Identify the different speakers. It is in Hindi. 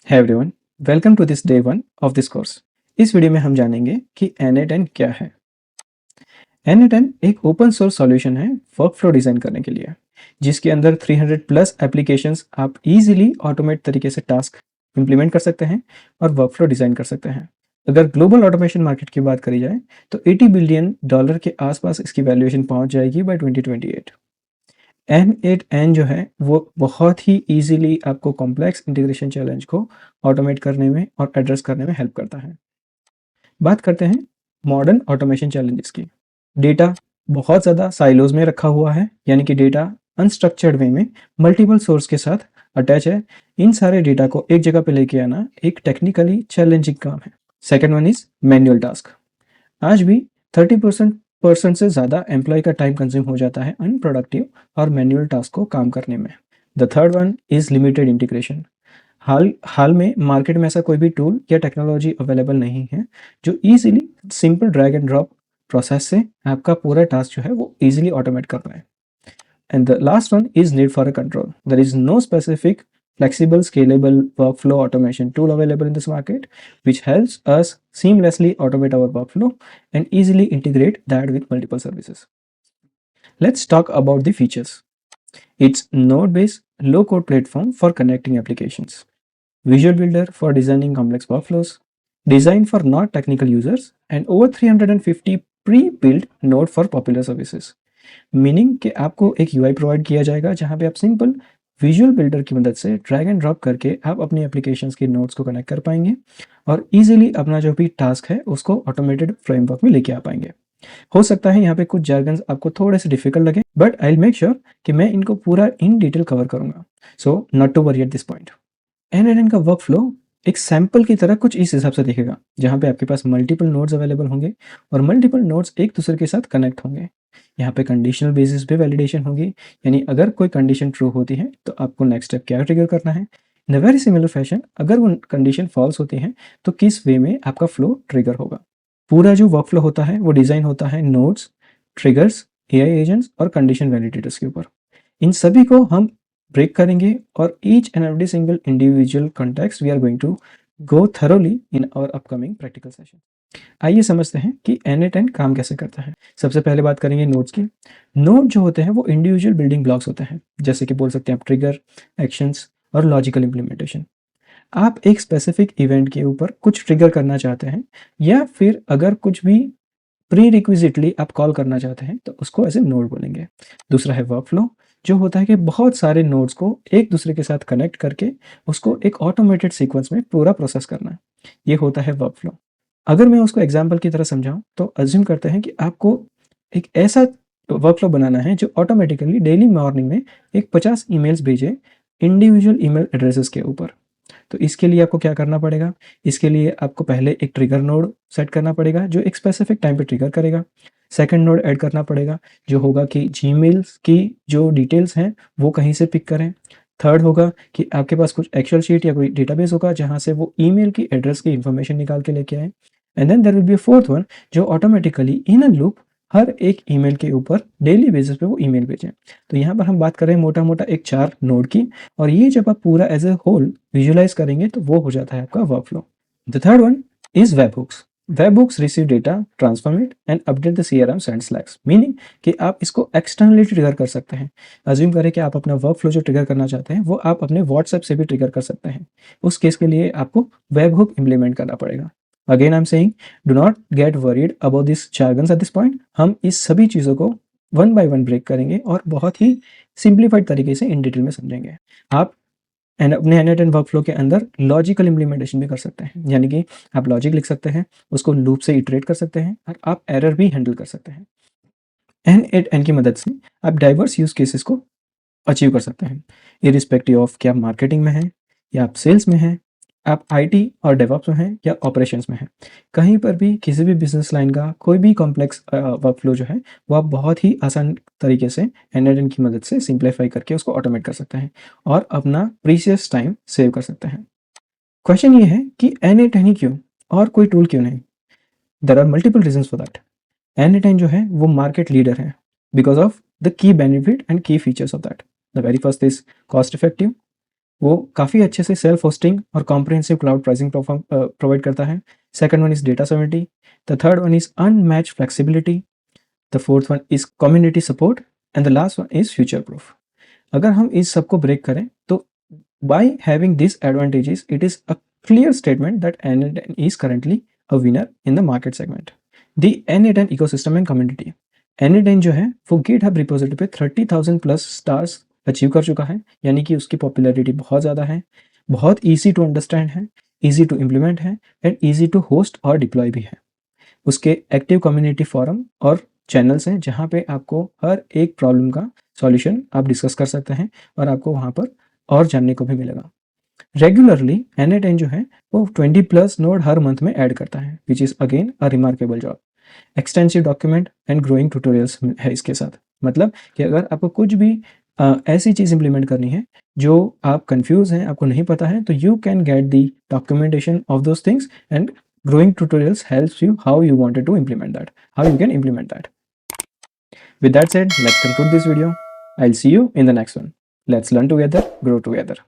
Speaker 1: है everyone, welcome to this day one of this course. इस वीडियो में हम जानेंगे कि N8N क्या है। N8N एक ओपन सोर्स सॉल्यूशन है वर्क फ्लो डिज़ाइन करने के लिए, जिसके अंदर 300 प्लस एप्लीकेशंस आप इजीली ऑटोमेट तरीके से टास्क इंप्लीमेंट कर सकते हैं और वर्क फ्लो डिज़ाइन कर सकते हैं। अगर ग्लोबल ऑटोमेशन मार्केट की बात करी जाए तो $80 बिलियन के आसपास इसकी वैल्यूएशन पहुंच जाएगी बाय 2028। N8N जो है वो बहुत ही ईज़िली आपको कॉम्प्लेक्स इंटीग्रेशन चैलेंज को ऑटोमेट करने में और एड्रेस करने में हेल्प करता है। बात करते हैं मॉडर्न ऑटोमेशन चैलेंजेस की। डेटा बहुत ज़्यादा साइलोज़ में रखा हुआ है, यानी कि डेटा अनस्ट्रक्चर्ड वे में मल्टीपल सोर्स के साथ अटैच है। इन सारे डेटा को एक जगह पे लेके आना एक टेक्निकली चैलेंजिंग काम है। Second one is manual task. आज भी 30% से ज़्यादा एम्प्लॉय का टाइम कंज्यूम हो जाता है अनप्रोडक्टिव और मैनुअल टास्क को काम करने में। The third one is limited integration. हाल हाल में मार्केट में ऐसा कोई भी टूल या टेक्नोलॉजी अवेलेबल नहीं है जो easily simple drag and drop process से आपका पूरा टास्क जो है वो इजीली ऑटोमेट कर पाए। And the last one is need for a control. There is no specific flexible, scalable workflow automation tool available in this market, which helps us seamlessly automate our workflow and easily integrate that with multiple services. Let's talk about the features. It's node-based, low-code platform for connecting applications. Visual Builder for designing complex workflows. Designed for not technical users, and over 350 pre-built node for popular services. Meaning कि आपको एक यूआई प्रोवाइड किया जाएगा जहाँ पे आप सिंपल विजुअल बिल्डर की मदद से ड्रैग एंड ड्रॉप करके आप अपनी एप्लीकेशंस की नोड्स को कनेक्ट कर पाएंगे और इजीली अपना जो भी टास्क है उसको ऑटोमेटेड फ्रेमवर्क में लेके आ पाएंगे। हो सकता है यहाँ पे कुछ jargons आपको थोड़े से डिफिकल्ट लगे, but I will make sure कि मैं इनको पूरा इन डिटेल कवर करूंगा, so not to worry at this point. N8N का वर्क फ्लो एक सैंपल की तरह कुछ इस हिसाब से दिखेगा, जहाँ पे आपके पास मल्टीपल नोड्स अवेलेबल होंगे और मल्टीपल नोड्स एक दूसरे के साथ कनेक्ट होंगे। यहाँ पे कंडीशनल बेसिस पे वैलिडेशन होगी, यानी अगर कोई कंडीशन ट्रू होती है तो आपको नेक्स्ट स्टेप क्या ट्रिगर करना है। इन अ वेरी सिमिलर फैशन अगर वो कंडीशन फॉल्स होती है तो किस वे में आपका फ्लो ट्रिगर होगा। पूरा जो वर्क फ्लो होता है वो डिज़ाइन होता है नोड्स, ट्रिगर्स, एआई एजेंट्स और कंडीशन वैलिडेटर्स के ऊपर। इन सभी को हम ब्रेक करेंगे और each and every single individual context we are going to go thoroughly in our upcoming practical session. आइए समझते हैं कि N8N काम कैसे करता है। सबसे पहले बात करेंगे नोड्स की। नोड जो होते हैं वो इंडिविजुअल बिल्डिंग ब्लॉक्स होते हैं, जैसे कि बोल सकते हैं आप ट्रिगर, एक्शंस और लॉजिकल इम्प्लीमेंटेशन। आप एक स्पेसिफिक इवेंट के ऊपर कुछ ट्रिगर करना चाहते हैं या फिर अगर कुछ भी प्री रिक्विजिटली आप कॉल करना चाहते हैं तो उसको एज ए नोड बोलेंगे। दूसरा है वर्क फ्लो, जो होता है कि बहुत सारे नोड्स को एक दूसरे के साथ कनेक्ट करके उसको एक ऑटोमेटेड सीक्वेंस में पूरा प्रोसेस करना, ये होता है वर्क फ्लो। अगर मैं उसको एग्जाम्पल की तरह समझाऊं तो अज्यूम करते हैं कि आपको एक ऐसा वर्क फ्लो बनाना है जो ऑटोमेटिकली डेली मॉर्निंग में एक 50 ईमेल्स भेजे इंडिविजुअल ईमेल एड्रेसेस के ऊपर। तो इसके लिए आपको क्या करना पड़ेगा, इसके लिए आपको पहले एक ट्रिगर नोड सेट करना पड़ेगा जो एक स्पेसिफिक टाइम पे ट्रिगर करेगा। सेकंड नोड ऐड करना पड़ेगा जो होगा कि जीमेल्स की जो डिटेल्स हैं वो कहीं से पिक करें। थर्ड होगा कि आपके पास कुछ एक्सेल शीट या कोई डेटाबेस होगा जहाँ से वो ईमेल की एड्रेस की इंफॉर्मेशन निकाल के लेके आए। And then there will be a fourth one जो ऑटोमेटिकली इन अ लूप हर एक ईमेल के ऊपर डेली बेसिस पे वो ईमेल भेजें। तो यहाँ पर हम बात कर रहे हैं मोटा मोटा एक 4 नोड की, और ये जब आप पूरा एज ए होल विजुअलाइज करेंगे तो वो हो जाता है आपका workflow. The third one is webhooks. Webhooks receive data, transform it and update the CRM and Slacks, meaning कि आप इसको एक्सटर्नली ट्रिगर कर सकते हैं। अज्यूम करें कि आप अपना वर्क फ्लो जो ट्रिगर करना चाहते हैं वो आप अपने व्हाट्सएप से भी ट्रिगर कर सकते हैं। उस केस के लिए आपको वेब हुक इंप्लीमेंट करना पड़ेगा। Again I am saying do not gate worried about this jargons eight this point. हम इस सभी चीज़ों को वन बाय वन ब्रेक करेंगे और बहुत ही सिंप्लीफाइड तरीके से इन डिटेल में समझेंगे। आप अपने N8N वर्कफ्लो के अंदर लॉजिकल इम्प्लीमेंटेशन भी कर सकते हैं, यानी कि आप लॉजिक लिख सकते हैं, उसको लूप से इटरेट कर सकते हैं और आप एरर भी हैंडल कर सकते हैं। N8N की मदद से आप डाइवर्स यूज केसेस को अचीव कर सकते हैं, इरिस्पेक्टिव ऑफ कि आप मार्केटिंग में हैं या आप सेल्स में हैं, आप आईटी और डेवऑप्स में हैं या ऑपरेशंस में हैं। कहीं पर भी किसी भी बिजनेस लाइन का कोई भी कॉम्प्लेक्स वर्कफ्लो जो है वो आप बहुत ही आसान तरीके से N8N की मदद से सिंप्लीफाई करके उसको ऑटोमेट कर सकते हैं और अपना प्रीशियस टाइम सेव कर सकते हैं। क्वेश्चन ये है कि N8N ही क्यों और कोई टूल क्यों नहीं? There are multiple reasons for that. N8N जो है वो मार्केट लीडर है because of the key benefit and key features of that. The very first is cost effective, वो काफ़ी अच्छे से सेल्फ होस्टिंग और कॉम्प्रिहेंसिव क्लाउड प्राइसिंग प्रोवाइड करता है। Second one is data sovereignty, the third one is unmatched flexibility, the fourth one is community support and the last one is future proof. अगर हम इस सबको ब्रेक करें तो by having these advantages, it is a clear statement that N8N is currently a winner in the market segment. The N8N ecosystem and community. N8N जो है वो GitHub repository पे 30,000 प्लस स्टार्स अचीव कर चुका है, यानी कि उसकी पॉपुलैरिटी बहुत ज़्यादा है, बहुत ईजी टू अंडरस्टैंड है, ईजी टू इम्प्लीमेंट है एंड ईजी टू होस्ट और डिप्लॉय भी है। उसके एक्टिव कम्युनिटी फोरम और चैनल्स हैं जहाँ पे आपको हर एक प्रॉब्लम का सॉल्यूशन आप डिस्कस कर सकते हैं और आपको वहाँ पर और जानने को भी मिलेगा। रेगुलरली N8N जो है वो 20 प्लस नोड हर मंथ में ऐड करता है, which is again a remarkable job. Extensive document and growing tutorials है इसके साथ। मतलब कि अगर आपको कुछ भी ऐसी चीज़ इंप्लीमेंट करनी है जो आप कंफ्यूज हैं, आपको नहीं पता है, तो you can get the documentation of those things and growing tutorials helps you how you wanted to implement that, how you can implement that. With that said, let's conclude this video. I'll see you in the next one. Let's learn together, grow together.